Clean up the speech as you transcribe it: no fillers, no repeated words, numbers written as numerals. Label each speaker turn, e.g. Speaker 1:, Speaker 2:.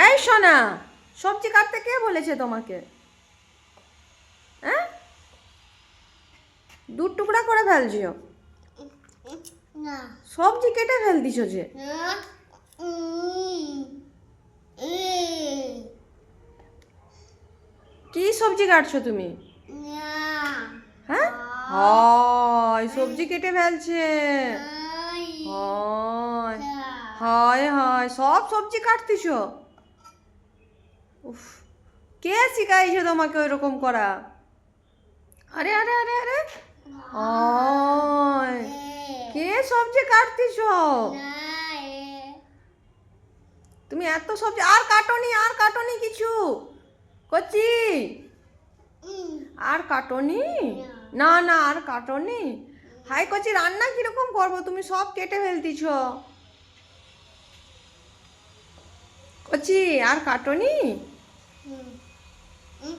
Speaker 1: এই সোনা, সবজি কাটতে কে বলেছে তোমাকে? হ্যাঁ, দু টুকরা করে ফেলছো?
Speaker 2: না।
Speaker 1: সবজি কেটে ফেলতিছো যে। কি সবজি কাটছো তুমি? হ্যাঁ, হয় সবজি কেটে ফেলছে। হয়, হয় হয়, সব সবজি কাটতিছো? উফ, কে শিখাইছে তোমাকে ওইরকম করা? আরে আরে আরে আরে, হয়, কে সবজি কাটতিছো? তুমি এত সবজি আর কাটোনি, আর কাটোনি কিছু? কচি, আর কাটোনি? না না, আর কাটোনি? হাই কচি, রান্না কিরকম করবো? তুমি সব কেটে ফেলতিছো। কচি, আর কাটোনি?